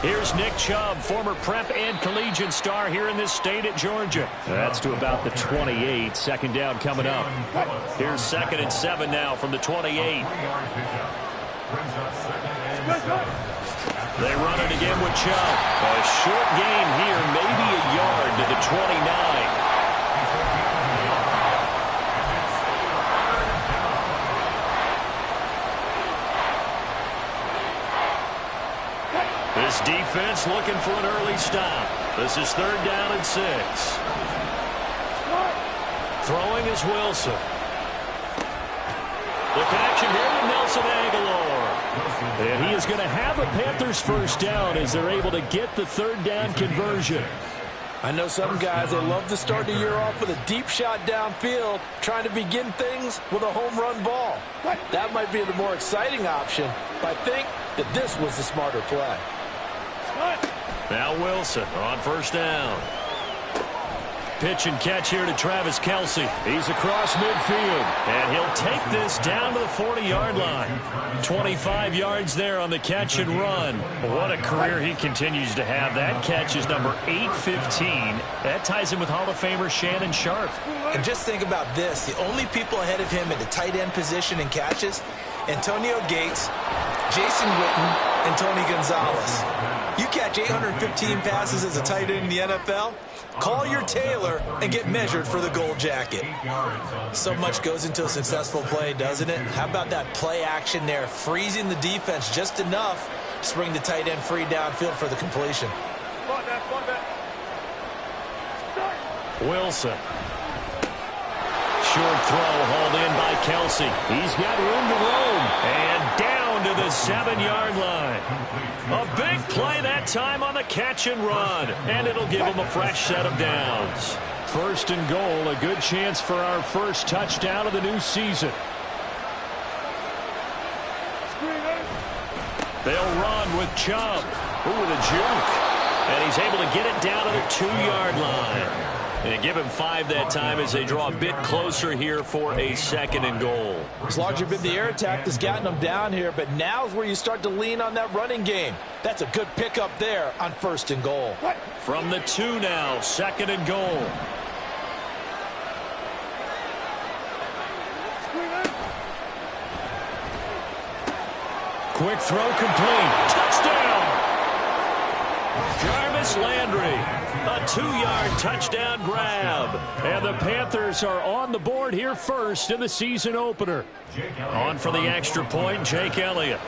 Here's Nick Chubb, former prep and collegiate star here in this state at Georgia. That's to about the 28. Second down coming up. Here's 2nd and 7 now from the 28. They run it again with Chubb. A short gain here, maybe a yard to the 29. This defense looking for an early stop. This is 3rd down and 6. Throwing is Wilson. The connection here with Nelson Agholor. And he is going to have a Panthers first down as they're able to get the 3rd down conversion. I know some guys, they love to start the year off with a deep shot downfield, trying to begin things with a home run ball. That might be the more exciting option, but I think that this was the smarter play. Now Wilson on 1st down. Pitch and catch here to Travis Kelce. He's across midfield, and he'll take this down to the 40-yard line. 25 yards there on the catch and run. What a career he continues to have. That catch is number 815. That ties him with Hall of Famer Shannon Sharpe. And just think about this. The only people ahead of him at the tight end position in catches, Antonio Gates, Jason Witten, and Tony Gonzalez. You catch 815 passes as a tight end in the NFL, call your tailor and get measured for the gold jacket. So much goes into a successful play, doesn't it? How about that play action there, freezing the defense just enough to bring the tight end free downfield for the completion. Wilson. Short throw hauled in by Kelce. He's got room to roam. And down to the 7-yard line. A big play that time on the catch and run. And it'll give him a fresh set of downs. 1st and goal, a good chance for our first touchdown of the new season. They'll run with Chubb. Ooh, with a juke. And he's able to get it down to the 2-yard line. And give him 5 that time as they draw a bit closer here for a 2nd and goal. It's largely been the air attack that's gotten them down here, but now's where you start to lean on that running game. That's a good pickup there on 1st and goal. From the 2 now, 2nd and goal. Quick throw complete. Touchdown! Jarvis Landry. A 2-yard touchdown grab. And the Panthers are on the board here first in the season opener. On for the extra point, Jake Elliott.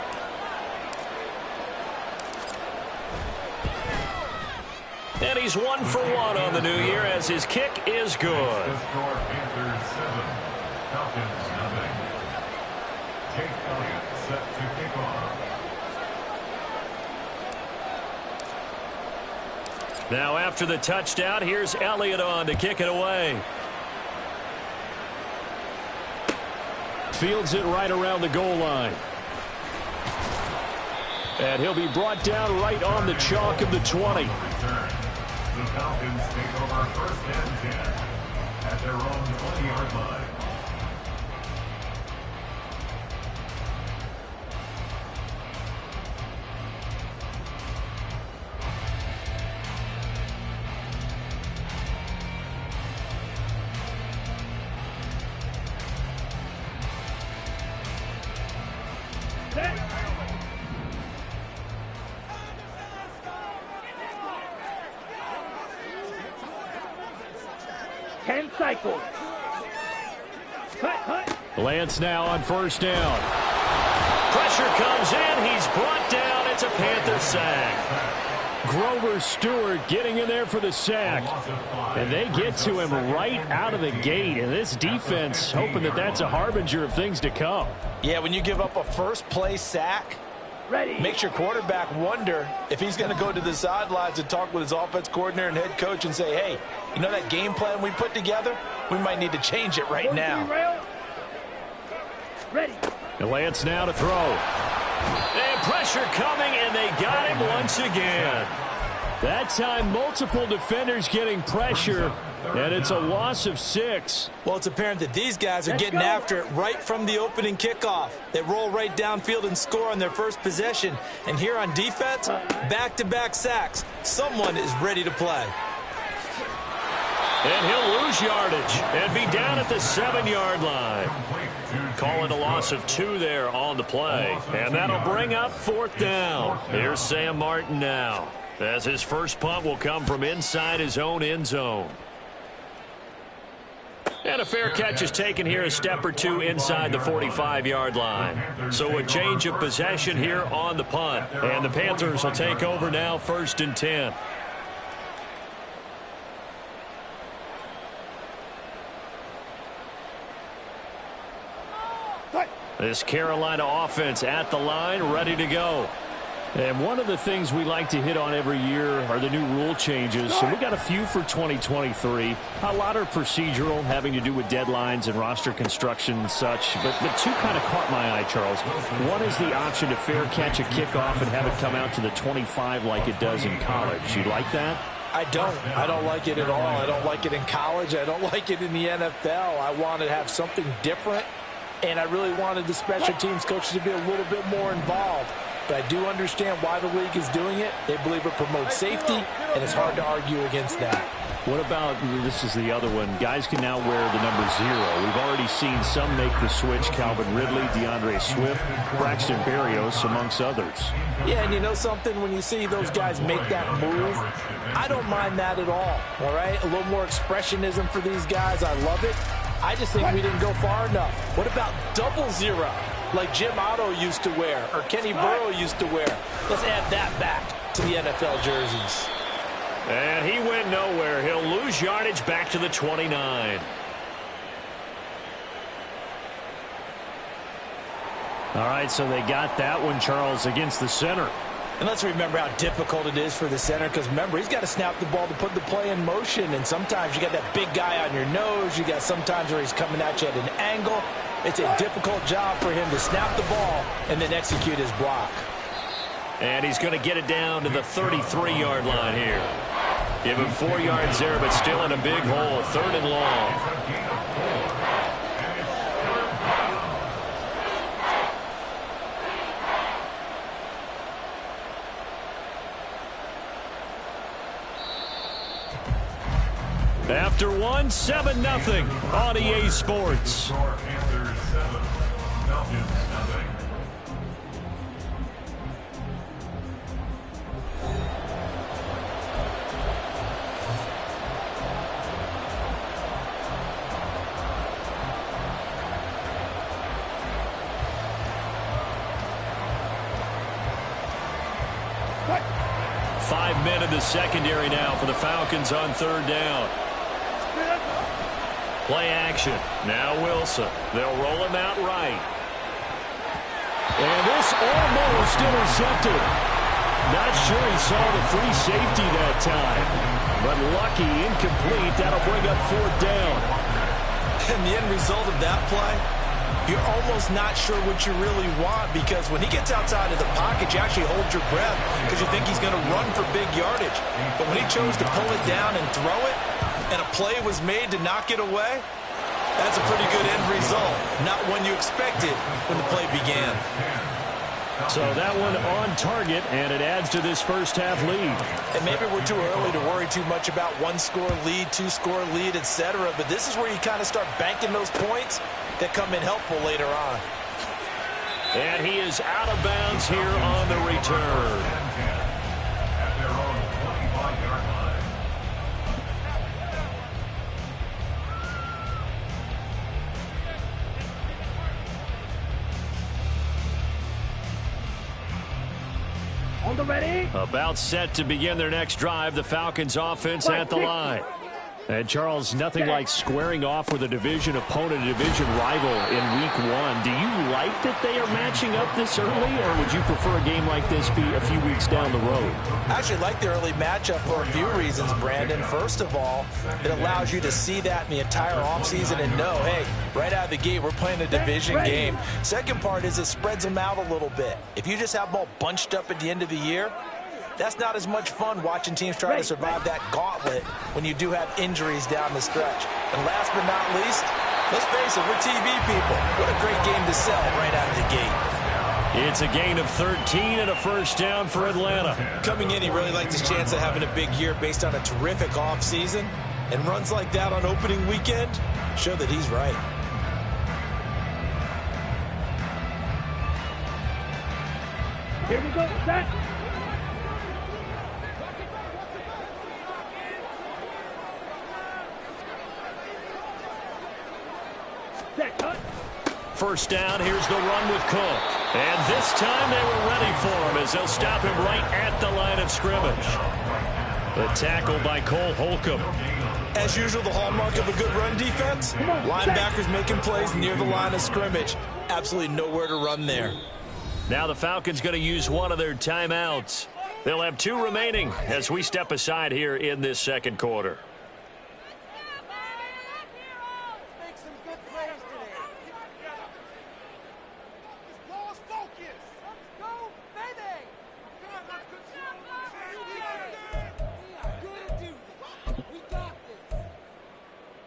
And he's 1 for 1 on the new year as his kick is good. Panthers 7, Falcons nothing. Jake Elliott set to kick off. Now after the touchdown, here's Elliott on to kick it away. Fields it right around the goal line. And he'll be brought down right on the chalk of the 20. The Falcons take over 1st and 10 at their own 20-yard line. Lance now on 1st down. Pressure comes in. He's brought down. It's a Panther sack. Grover Stewart getting in there for the sack. And they get to him right out of the gate. And this defense hoping that that's a harbinger of things to come. Yeah, when you give up a first-play sack, makes your quarterback wonder if he's going to go to the sidelines and talk with his offense coordinator and head coach and say, hey, you know that game plan we put together? We might need to change it right now. And Lance now to throw. And pressure coming, and they got him once again. That time, multiple defenders getting pressure, and it's a loss of 6. Well, it's apparent that these guys are getting after it right from the opening kickoff. They roll right downfield and score on their first possession. And here on defense, back-to-back sacks. Someone is ready to play. And he'll lose yardage and be down at the 7-yard line. Call it a loss of 2 there on the play. And that'll bring up 4th down. Here's Sam Martin now, as his first punt will come from inside his own end zone. And a fair catch is taken here, a step or 2 inside the 45-yard line. So a change of possession here on the punt. And the Panthers will take over now, 1st and 10. This Carolina offense at the line, ready to go. And one of the things we like to hit on every year are the new rule changes. So we got a few for 2023. A lot are procedural, having to do with deadlines and roster construction and such. But 2 kind of caught my eye, Charles. One is the option to fair catch a kickoff and have it come out to the 25 like it does in college. You like that? I don't like it at all. I don't like it in college. I don't like it in the NFL. I want to have something different. And I really wanted the special teams coaches to be a little bit more involved. But I do understand why the league is doing it. They believe it promotes safety, and it's hard to argue against that. What about, this is the other one, guys can now wear the number 0. We've already seen some make the switch, Calvin Ridley, DeAndre Swift, Braxton Berrios, amongst others. Yeah, and you know something, when you see those guys make that move, I don't mind that at all right? A little more expressionism for these guys. I love it. I just think we didn't go far enough. What about 00, like Jim Otto used to wear or Kenny Burrow used to wear? Let's add that back to the NFL jerseys. And he went nowhere. He'll lose yardage back to the 29. All right, so they got that one, Charles, against the center. And let's remember how difficult it is for the center, because remember, he's got to snap the ball to put the play in motion, and sometimes you got that big guy on your nose. You got sometimes where he's coming at you at an angle. It's a difficult job for him to snap the ball and then execute his block. And he's going to get it down to the 33-yard line here. Give him 4 yards there, but still in a big hole. 3rd and long. After 1, 7-0 on EA Sports. Panthers 7, Falcons nothing. Five men in the secondary now for the Falcons on 3rd down. Play action. Now Wilson. They'll roll him out right. And this almost intercepted. Not sure he saw the free safety that time. But lucky, incomplete. That'll bring up 4th down. And the end result of that play, you're almost not sure what you really want, because when he gets outside of the pocket, you actually hold your breath because you think he's going to run for big yardage. But when he chose to pull it down and throw it, and a play was made to knock it away, that's a pretty good end result. Not one you expected when the play began. So that one on target, and it adds to this first half lead. And maybe we're too early to worry too much about 1-score lead, 2-score lead, etc. But this is where you kind of start banking those points that come in helpful later on. And he is out of bounds here on the return. At their own 25-yard line. Ready? About set to begin their next drive, the Falcons offense at the line. And Charles, nothing like squaring off with a division opponent, a division rival in week 1. Do you like that they are matching up this early, or would you prefer a game like this be a few weeks down the road? I actually like the early matchup for a few reasons, Brandon. First of all, it allows you to see that in the entire offseason and know, hey, right out of the gate, we're playing a division game. Second part is it spreads them out a little bit. If you just have them all bunched up at the end of the year, That's not as much fun watching teams try to survive that gauntlet when you do have injuries down the stretch. And last but not least, let's face it, we're TV people. What a great game to sell right out of the gate. It's a gain of 13 and a first down for Atlanta. Coming in, he really liked his chance of having a big year based on a terrific offseason. And runs like that on opening weekend show that he's right. Here we go, set. Set, cut. First down, here's the run with Cook. And this time they were ready for him as they'll stop him right at the line of scrimmage. The tackle by Cole Holcomb. As usual, the hallmark of a good run defense, linebackers making plays near the line of scrimmage. Absolutely nowhere to run there. Now the Falcons going to use one of their timeouts. They'll have 2 remaining as we step aside here in this second quarter.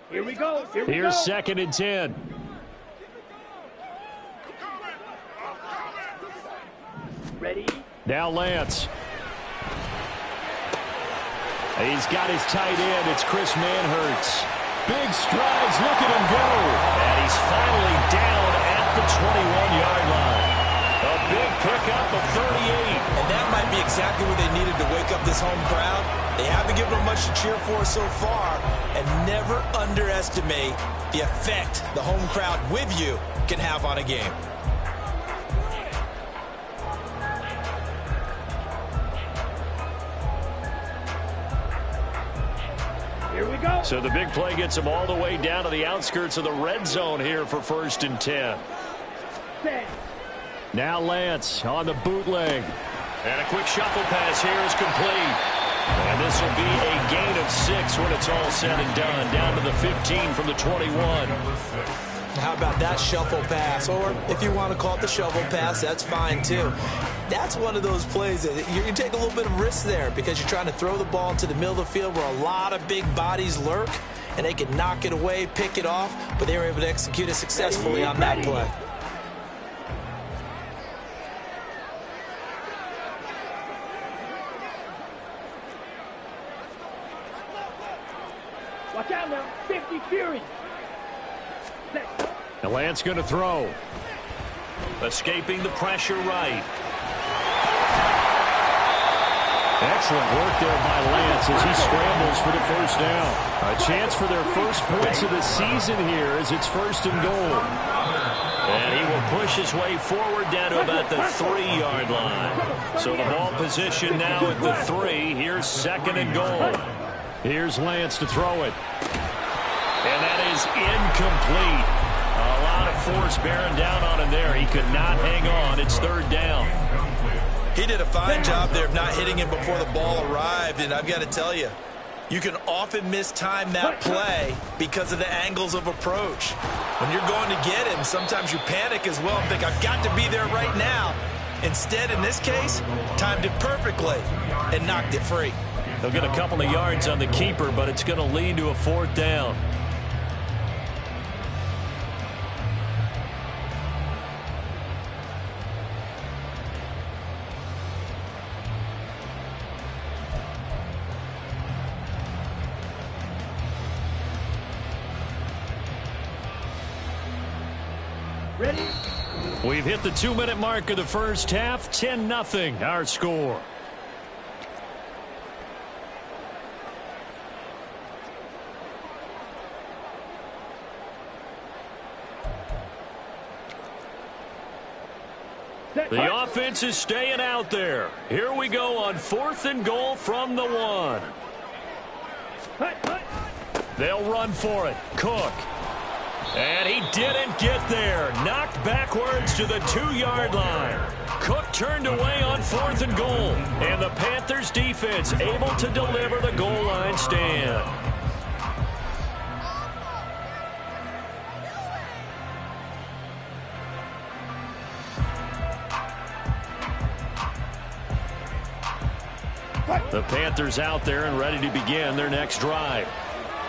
Here we go. Here's 2nd and 10. Ready? Now Lance. He's got his tight end. It's Chris Manhertz. Big strides. Look at him go. And he's finally down at the 21-yard line. A big pickup of 38. And that might be exactly what they needed to wake up this home crowd. They haven't given them much to cheer for so far, and never underestimate the effect the home crowd with you can have on a game. Here we go. So the big play gets him all the way down to the outskirts of the red zone here for 1st and 10. Set. Now Lance on the bootleg. And a quick shuffle pass here is complete. And this will be a gain of 6 when it's all said and done. Down to the 15 from the 21. How about that shuffle pass? Or if you want to call it the shovel pass, that's fine too. That's one of those plays that you can take a little bit of risk there because you're trying to throw the ball into the middle of the field where a lot of big bodies lurk, and they can knock it away, pick it off, but they were able to execute it successfully on that play. Watch out now. 50 Fury. Set. And Lance going to throw. Escaping the pressure right. Excellent work there by Lance as he scrambles for the first down. A chance for their first points of the season here as it's 1st and goal. And he will push his way forward down to about the 3-yard line. So the ball position now at the 3. Here's 2nd and goal. Here's Lance to throw it. And that is incomplete. A lot of force bearing down on him there. He could not hang on. It's 3rd down. He did a fine job there of not hitting him before the ball arrived, and I've got to tell you, you can often mistime that play because of the angles of approach. When you're going to get him, sometimes you panic as well and think, I've got to be there right now. Instead, in this case, timed it perfectly and knocked it free. He'll get a couple of yards on the keeper, but it's going to lead to a 4th down. Ready? We've hit the 2-minute mark of the first half. 10-0 our score. The offense is staying out there. Here we go on 4th and goal from the 1. They'll run for it. Cook. And he didn't get there. Knocked backwards to the 2-yard line. Cook turned away on 4th and goal. And the Panthers defense able to deliver the goal line stand. The Panthers out there and ready to begin their next drive.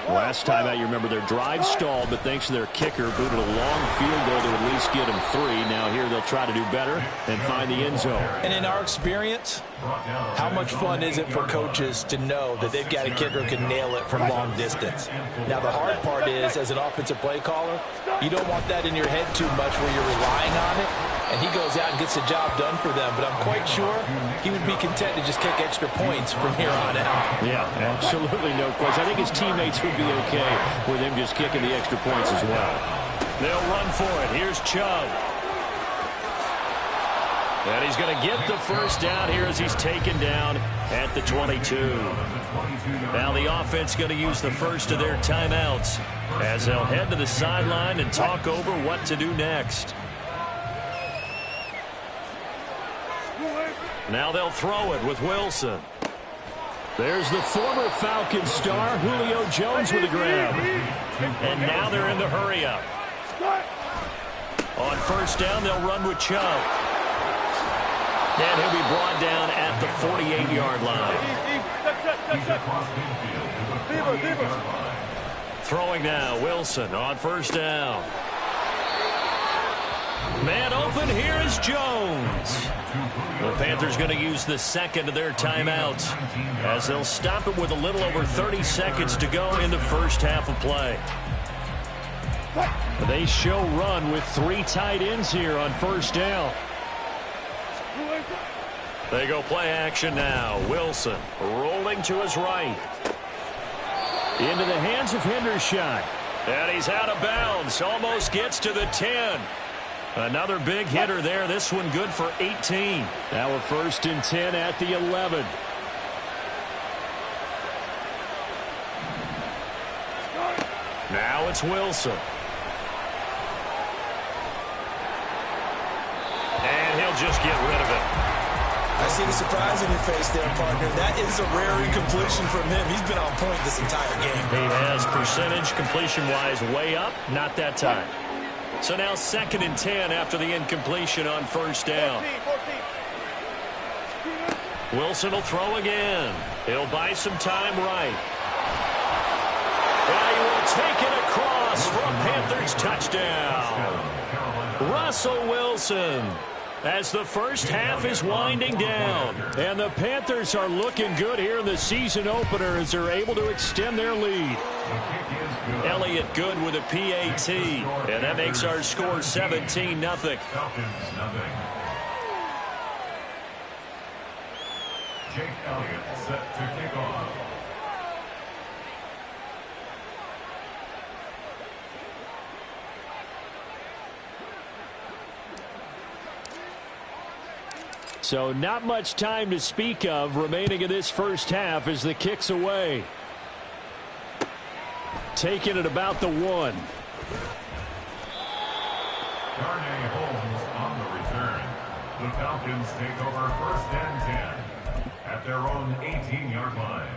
Last time out, you remember their drive stalled, but thanks to their kicker, booted a long field goal to at least get them 3. Now here they'll try to do better and find the end zone. And in our experience, how much fun is it for coaches to know that they've got a kicker who can nail it from long distance? Now, the hard part is, as an offensive play caller, you don't want that in your head too much where you're relying on it, and he goes out and gets the job done for them. But I'm quite sure he would be content to just kick extra points from here on out. Yeah, absolutely no question. I think his teammates would be okay with him just kicking the extra points as well. They'll run for it. Here's Chubb. And he's going to get the first down here as he's taken down at the 22. Now the offense going to use the first of their timeouts as they'll head to the sideline and talk over what to do next. Now they'll throw it with Wilson. There's the former Falcon star, Julio Jones, with a grab. And now they're in the hurry-up. On first down, they'll run with Chubb. And he'll be brought down at the 48-yard line. Throwing now, Wilson on first down. Man open, here is Jones. The Panthers going to use the second of their timeouts as they'll stop it with a little over 30 seconds to go in the first half of play. They show run with 3 tight ends here on first down. They go play action now. Wilson rolling to his right. Into the hands of Hendershot. And he's out of bounds. Almost gets to the 10. Another big hitter there. This one good for 18. Now a 1st and 10 at the 11. Now it's Wilson. And he'll just get rid of it. I see the surprise in your face there, partner. That is a rare incompletion from him. He's been on point this entire game. He has percentage completion-wise way up. Not that time. So now 2nd and 10 after the incompletion on first down. Wilson will throw again. He'll buy some time right. And he will take it across for a Panthers touchdown. Russell Wilson. As the first half is winding down. And the Panthers are looking good here in the season opener as they're able to extend their lead. Elliott good with a PAT. And that makes our score 17-0. Jake Elliott set to kick off. So not much time to speak of remaining in this first half as the kick's away. Taking it about the 1. Darnay Holmes on the return. The Falcons take over 1st and 10 at their own 18-yard line.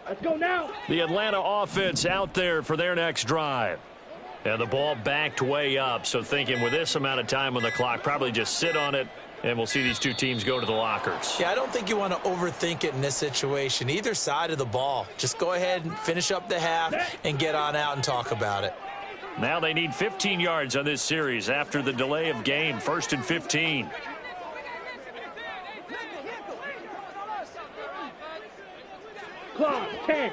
Let's go now. The Atlanta offense out there for their next drive. And the ball backed way up. So thinking with this amount of time on the clock, probably just sit on it, and we'll see these two teams go to the lockers. Yeah, I don't think you want to overthink it in this situation. Either side of the ball. Just go ahead and finish up the half and get on out and talk about it. Now they need 15 yards on this series after the delay of game. 1st and 15. Clock, 10.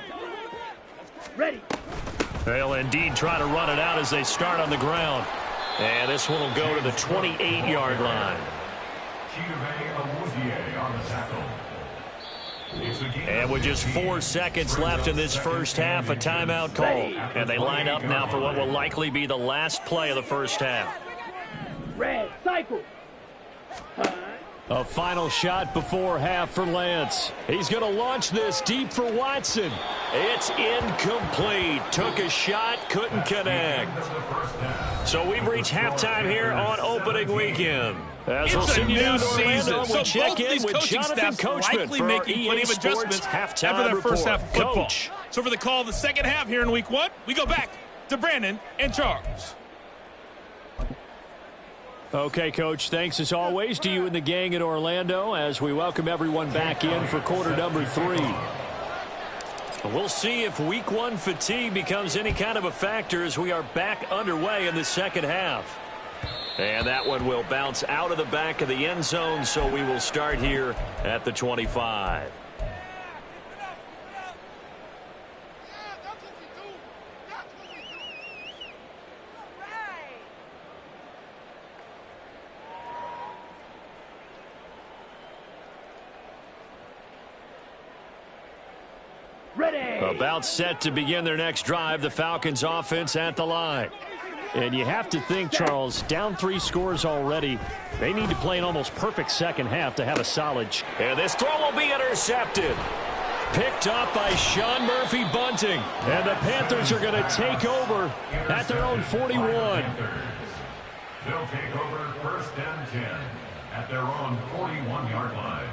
Ready. They'll indeed try to run it out as they start on the ground. And this one will go to the 28-yard line. And with just 4 seconds left in this first half, a timeout call. And they line up now for what will likely be the last play of the first half. Red, cycle. A final shot before half for Lance. He's going to launch this deep for Watson. It's incomplete. Took a shot, couldn't connect. So we've reached halftime here on opening weekend. As we'll send you down to Orlando, we'll check in with Jonathan Coachman for our EA Sports halftime after that first half of football. Coach. So for the call of the second half here in week 1, we go back to Brandon and Charles. Okay, Coach, thanks as always to you and the gang in Orlando as we welcome everyone back in for quarter number 3. We'll see if week 1 fatigue becomes any kind of a factor as we are back underway in the second half. And that one will bounce out of the back of the end zone, so we will start here at the 25. About set to begin their next drive, the Falcons offense at the line. And you have to think, Charles, down 3 scores already. They need to play an almost perfect second half to have a solid. And this throw will be intercepted. Picked up by Sean Murphy Bunting. And the Panthers are going to take over at their own 41. They'll take over first and 10 at their own 41-yard line.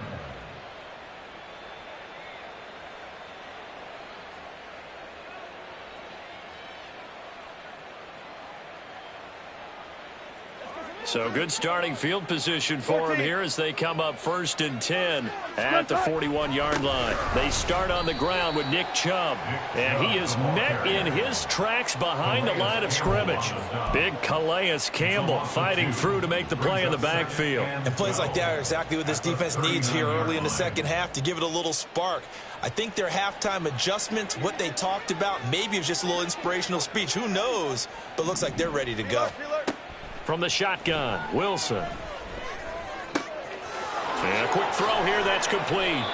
So good starting field position for them here as they come up first and 10 at the 41-yard line. They start on the ground with Nick Chubb, and he is met in his tracks behind the line of scrimmage. Big Calais Campbell fighting through to make the play in the backfield. And plays like that are exactly what this defense needs here early in the second half to give it a little spark. I think their halftime adjustments, what they talked about, maybe it was just a little inspirational speech. Who knows? But looks like they're ready to go. From the shotgun, Wilson. And a quick throw here, that's complete.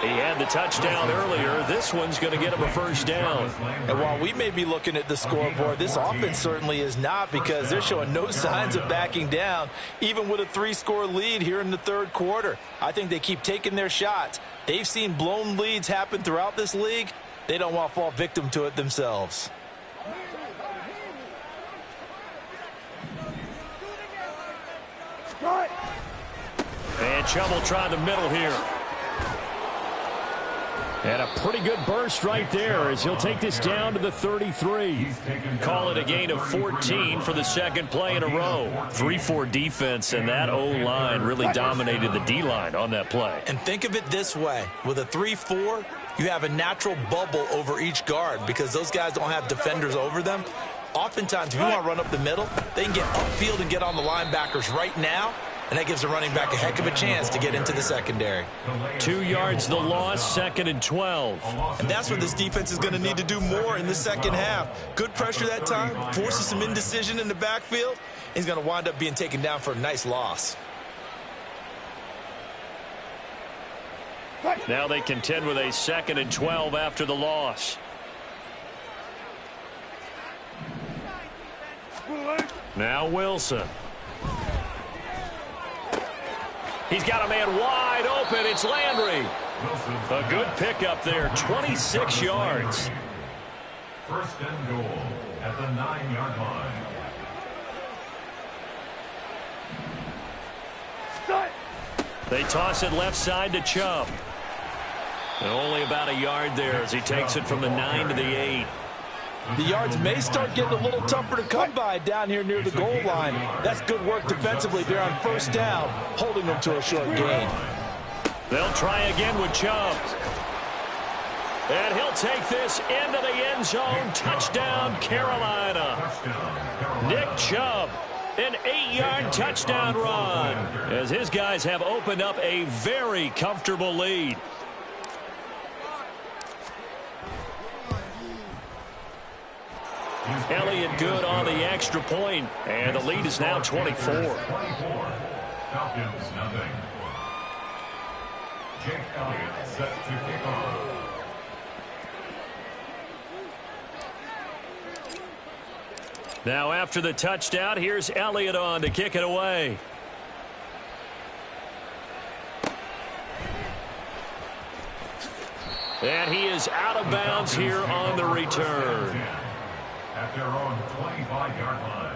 He had the touchdown earlier. This one's going to get him a first down. And while we may be looking at the scoreboard, this offense certainly is not, because they're showing no signs of backing down, even with a 3-score lead here in the third quarter. I think they keep taking their shots. They've seen blown leads happen throughout this league. They don't want to fall victim to it themselves. And Chubb will try the middle here. And a pretty good burst right there as he'll take this down to the 33. Call it a gain of 14 for the second play in a row. 3-4 defense, and that O-line really dominated the D-line on that play. And think of it this way. With a 3-4, you have a natural bubble over each guard because those guys don't have defenders over them. Oftentimes, if you want to run up the middle, they can get upfield and get on the linebackers right now, and that gives the running back a heck of a chance to get into the secondary. 2 yards the loss, 2nd and 12. And that's what this defense is going to need to do more in the second half. Good pressure that time, forces some indecision in the backfield. He's going to wind up being taken down for a nice loss. Now they contend with a 2nd and 12 after the loss. Now Wilson. He's got a man wide open. It's Landry. A good pickup there, 26 yards. First and goal at the 9-yard line. They toss it left side to Chubb. And only about a yard there as he takes it from the 9 to the 8. The yards may start getting a little tougher to come by down here near the goal line. That's good work defensively there on first down, holding them to a short gain. They'll try again with Chubb. And he'll take this into the end zone. Touchdown, Carolina. Nick Chubb, an 8-yard touchdown run, as his guys have opened up a very comfortable lead. Elliott good on the extra point, and the lead is now 24. Falcons nothing. Jake Elliott set to kick off. Now after the touchdown, here's Elliott on to kick it away. And he is out of bounds here on the return. At their own 25-yard line.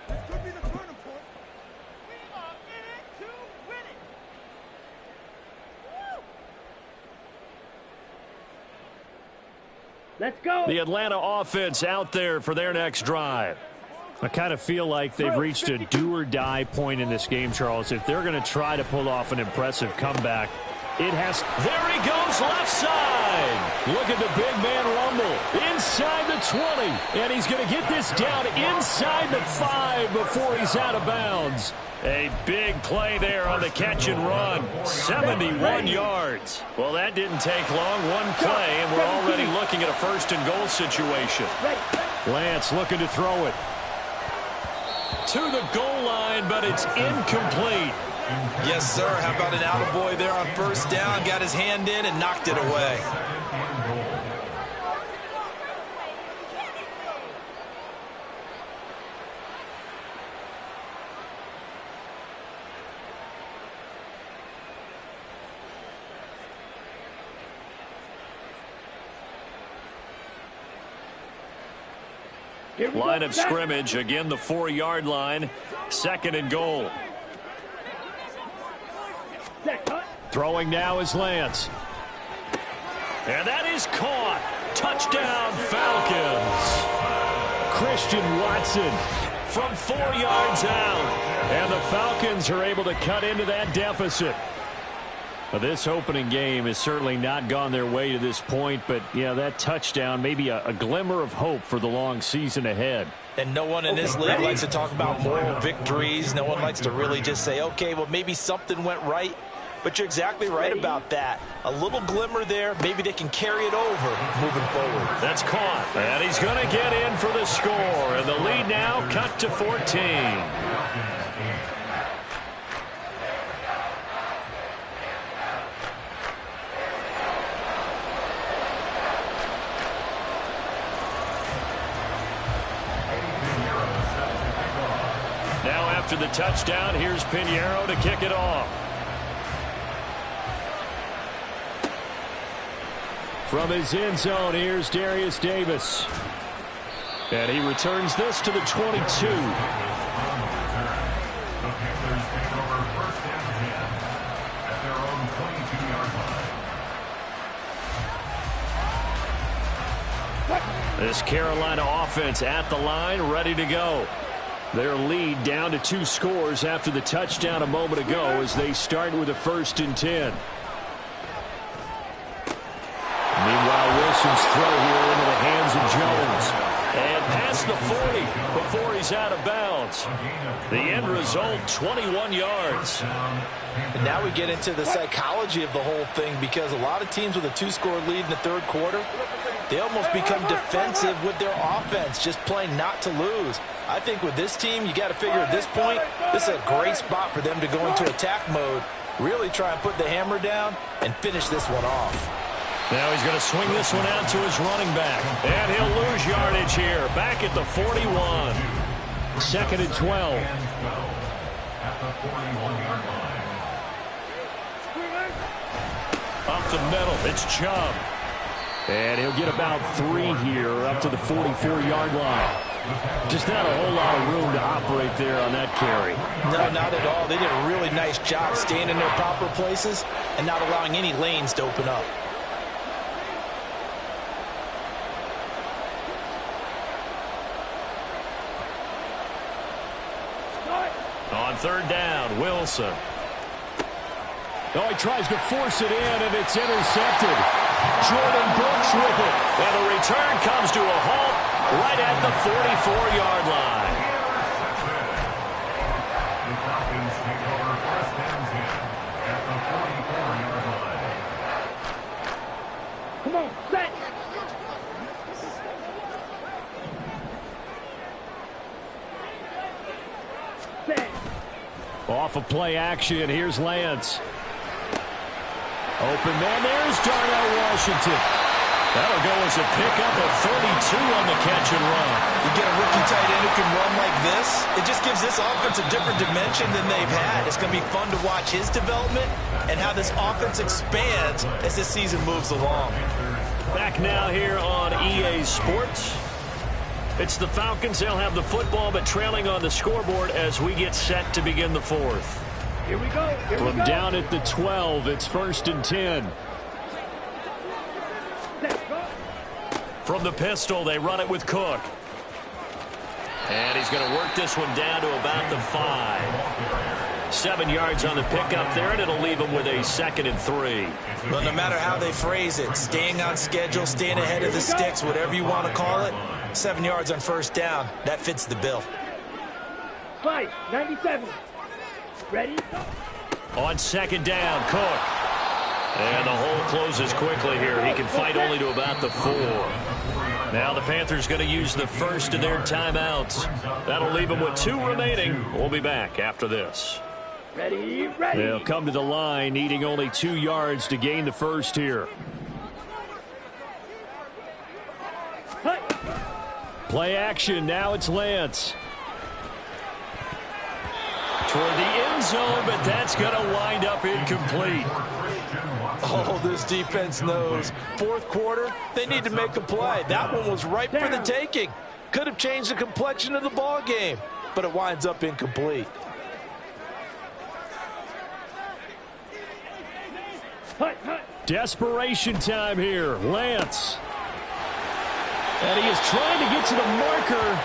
This could be the turning point. We are in it to win it. Woo! Let's go. The Atlanta offense out there for their next drive. I kind of feel like they've reached a do-or-die point in this game, Charles. If they're going to try to pull off an impressive comeback, it has... There he goes, left side. Look at the big man rumble. Inside the 20. And he's going to get this down inside the 5 before he's out of bounds. A big play there on the catch and run. 71 yards. Well, that didn't take long. One play, and we're already looking at a first-and-goal situation. Lance looking to throw it. To the goal line, but it's incomplete. Yes, sir. How about an attaboy there on first down? Got his hand in and knocked it away. Line of scrimmage, again the 4-yard line. Second and goal. Throwing now is Lance. And that is caught. Touchdown, Falcons. Christian Watson from 4 yards out. And the Falcons are able to cut into that deficit. Well, this opening game has certainly not gone their way to this point, but, yeah, that touchdown, maybe a glimmer of hope for the long season ahead. And no one in this league likes to talk about moral victories. No one likes to really just say, okay, well, maybe something went right. But you're exactly right about that. A little glimmer there. Maybe they can carry it over moving forward. That's caught. And he's going to get in for the score. And the lead now cut to 14. After the touchdown, here's Pinheiro to kick it off. From his end zone, here's Darius Davis. And he returns this to the 22. This Carolina offense at the line, ready to go. Their lead down to 2 scores after the touchdown a moment ago as they start with a 1st and 10. Meanwhile, Wilson's throw here into the hands of Jones. And past the 40 before he's out of bounds. The end result, 21 yards. And now we get into the psychology of the whole thing, because a lot of teams with a 2-score lead in the third quarter, they almost become defensive with their offense, just playing not to lose. I think with this team, you got to figure at this point, this is a great spot for them to go into attack mode, really try and put the hammer down and finish this one off. Now he's going to swing this one out to his running back. And he'll lose yardage here, back at the 41. 2nd and 12. Up the middle, it's Chubb. And he'll get about 3 here up to the 44-yard line. Just not a whole lot of room to operate there on that carry. No, not at all. They did a really nice job staying in their proper places and not allowing any lanes to open up. On 3rd down, Wilson. Oh, he tries to force it in, and it's intercepted. Jordan Brooks with it. And the return comes to a halt right at the 44-yard line. The Falcons take over 1st and 10 at the 44-yard line. Come on, set. Set. Off of play action, here's Lance. Open man, there's Darnell Washington. That'll go as a pickup of 32 on the catch and run. You get a rookie tight end who can run like this, it just gives this offense a different dimension than they've had. It's going to be fun to watch his development and how this offense expands as this season moves along. Back now here on EA Sports. It's the Falcons. They'll have the football, but trailing on the scoreboard as we get set to begin the fourth. Here we go. From down at the 12, it's 1st and 10. From the pistol, they run it with Cook. And he's going to work this one down to about the 5. 7 yards on the pickup there, and it'll leave him with a 2nd and 3. Well, no matter how they phrase it, staying on schedule, staying ahead of the sticks, whatever you want to call it, 7 yards on 1st down, that fits the bill. 97. Ready? On 2nd down, Cook. And the hole closes quickly here. He can fight only to about the 4. Now the Panthers going to use the first of their timeouts. That'll leave them with 2 remaining. We'll be back after this. Ready? They'll come to the line, needing only 2 yards to gain the first here. Play action. Now it's Lance. Toward the end zone, but that's going to wind up incomplete. Oh, this defense knows. 4th quarter, they need to make a play. That one was ripe for the taking. Could have changed the complexion of the ball game, but it winds up incomplete. Desperation time here. Lance. And he is trying to get to the marker.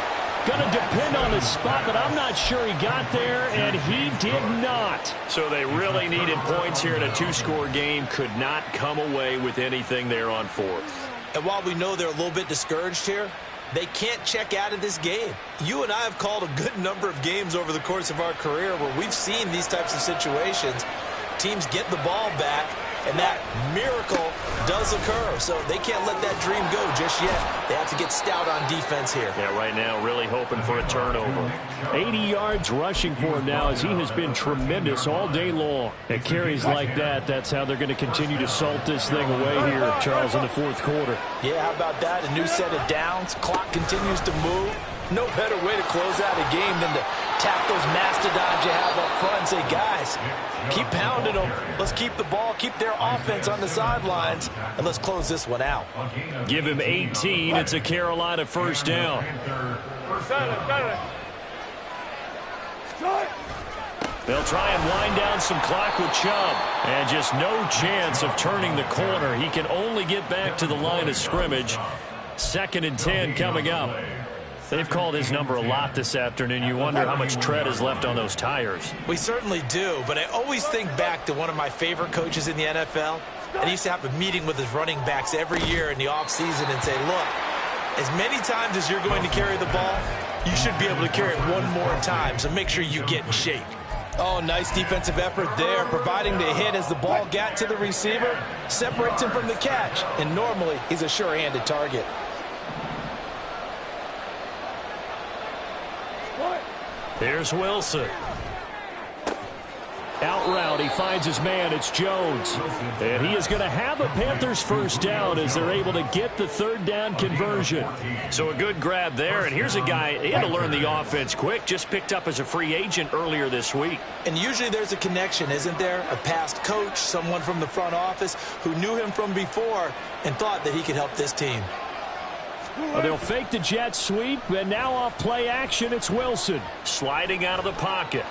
Going to depend on his spot, but I'm not sure he got there, and he did not. So they really needed points here in a 2-score game. Could not come away with anything there on 4th. And while we know they're a little bit discouraged here, they can't check out of this game. You and I have called a good number of games over the course of our career where we've seen these types of situations. Teams get the ball back, and that miracle does occur. So they can't let that dream go just yet. They have to get stout on defense here. Yeah, right now really hoping for a turnover. 80 yards rushing for him now as he has been tremendous all day long. At carries like that, that's how they're going to continue to salt this thing away here, Charles, in the 4th quarter. Yeah, how about that? A new set of downs. Clock continues to move. No better way to close out a game than to tap those mastodons you have up front and say, guys, keep pounding them. Let's keep the ball, keep their offense on the sidelines, and let's close this one out. Give him 18. It's a Carolina 1st down. They'll try and wind down some clock with Chubb. And just no chance of turning the corner. He can only get back to the line of scrimmage. 2nd and 10 coming up. They've called his number a lot this afternoon. You wonder how much tread is left on those tires. We certainly do, but I always think back to one of my favorite coaches in the NFL. And he used to have a meeting with his running backs every year in the offseason and say, look, as many times as you're going to carry the ball, you should be able to carry it one more time, so make sure you get in shape. Oh, nice defensive effort there, providing the hit as the ball got to the receiver, separates him from the catch, and normally he's a sure-handed target. Here's Wilson. Out route, he finds his man. It's Jones. And he is going to have a Panthers 1st down as they're able to get the 3rd down conversion. So a good grab there. And here's a guy, he had to learn the offense quick. Just picked up as a free agent earlier this week. And usually there's a connection, isn't there? A past coach, someone from the front office who knew him from before and thought that he could help this team. Well, they'll fake the jet sweep, and now off play action, it's Wilson. Sliding out of the pocket.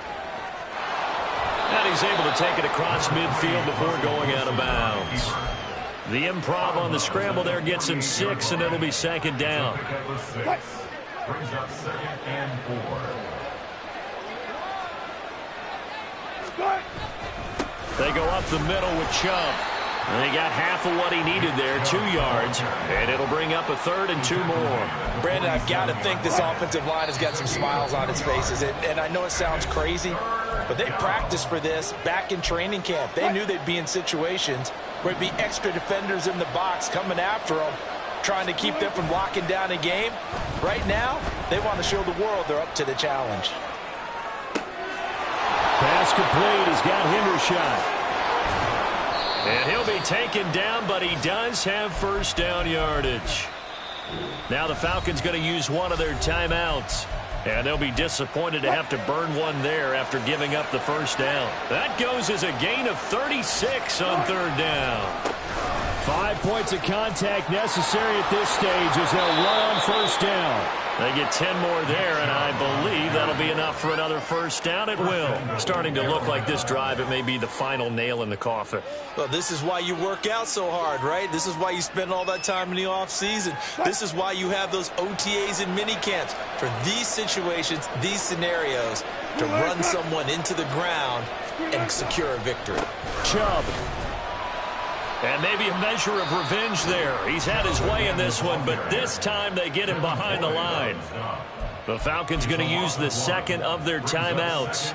And he's able to take it across midfield before going out of bounds. The improv on the scramble there gets him 6, and it'll be 2nd down. Brings up 2nd and 4. They go up the middle with Chubb. And they got half of what he needed there, 2 yards. And it'll bring up a 3rd and 2 more. Brandon, I've got to think this offensive line has got some smiles on its faces. And I know it sounds crazy, but they practiced for this back in training camp. They knew they'd be in situations where it'd be extra defenders in the box coming after them, trying to keep them from locking down a game. Right now, they want to show the world they're up to the challenge. Pass complete. He's got Hendershot. And he'll be taken down, but he does have first down yardage. Now the Falcons going to use one of their timeouts. And they'll be disappointed to have to burn one there after giving up the first down. That goes as a gain of 36 on third down. 5 points of contact necessary at this stage as they'll run on first down. They get 10 more there, and I believe that'll be enough for another first down. It will. Starting to look like this drive, it may be the final nail in the coffin. Well, this is why you work out so hard, right? This is why you spend all that time in the offseason. This is why you have those OTAs and mini camps. For these situations, these scenarios, to run someone into the ground and secure a victory. Chubb. And maybe a measure of revenge there. He's had his way in this one, but this time they get him behind the line. The Falcons going to use the second of their timeouts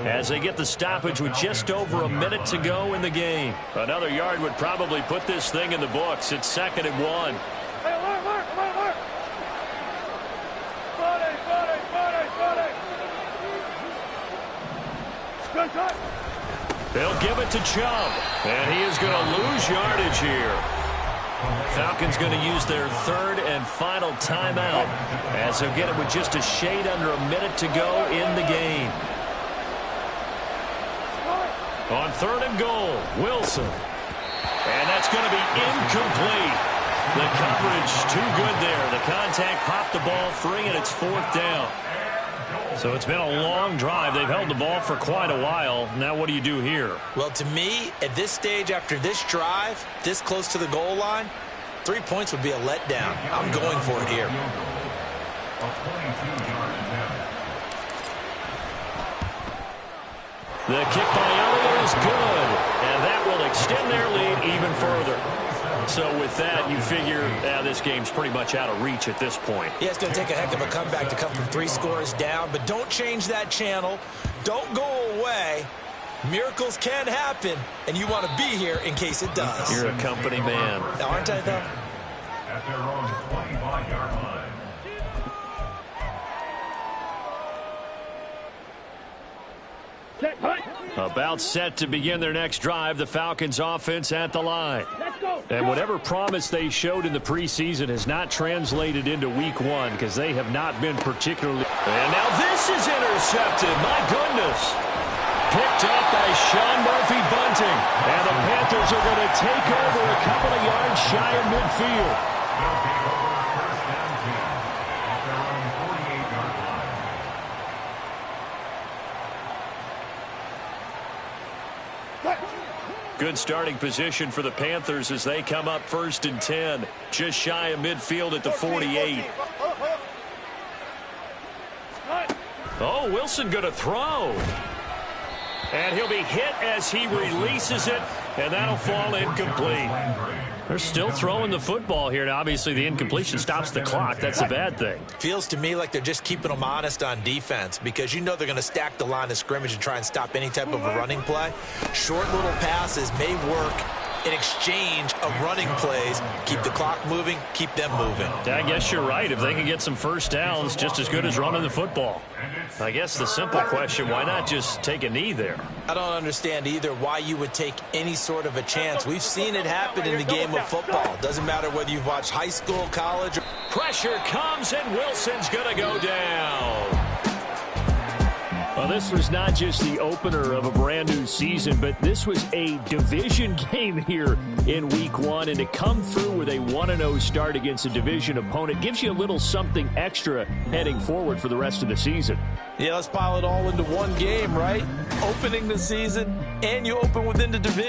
as they get the stoppage with just over a minute to go in the game. Another yard would probably put this thing in the books. It's 2nd and 1. They'll give it to Chubb, and he is going to lose yardage here. Falcons going to use their third and final timeout as they'll get it with just a shade under a minute to go in the game. On 3rd and goal, Wilson. And that's going to be incomplete. The coverage too good there. The contact popped the ball free, and it's 4th down. So it's been a long drive. They've held the ball for quite a while. Now what do you do here? Well, to me, at this stage, after this drive, this close to the goal line, 3 points would be a letdown. I'm going for it here. The kick by Elliott is good, and that will extend their lead even further. So with that, you figure this game's pretty much out of reach at this point. Yeah, it's going to take a heck of a comeback to come from 3 scores down, but don't change that channel. Don't go away. Miracles can happen, and you want to be here in case it does. You're a company man. Aren't I, though? At their own 25-yard line. About set to begin their next drive, the Falcons offense at the line. And whatever promise they showed in the preseason has not translated into week 1 because they have not been particularly... And now this is intercepted. My goodness. Picked up by Sean Murphy Bunting. And the Panthers are going to take over a couple of yards shy of midfield. They'll take over first down 10 at their own 48-yard line. Good starting position for the Panthers as they come up 1st and 10. Just shy of midfield at the 48. Oh, Wilson going to throw. And he'll be hit as he releases it, and that'll fall incomplete. They're still throwing the football here, and obviously the incompletion stops the clock. That's a bad thing. Feels to me like they're just keeping them honest on defense because you know they're going to stack the line of scrimmage and try and stop any type of a running play. Short little passes may work in exchange of running plays. Keep the clock moving, keep them moving. I guess you're right. If they can get some first downs, just as good as running the football. I guess the simple question, why not just take a knee there? I don't understand either why you would take any sort of a chance. We've seen it happen in the game of football. Doesn't matter whether you've watched high school, college. Pressure comes, and Wilson's going to go down. Well, this was not just the opener of a brand new season, but this was a division game here in week 1. And to come through with a 1-0 start against a division opponent gives you a little something extra heading forward for the rest of the season. Yeah, let's pile it all into one game, right? Opening the season, and you open within the division.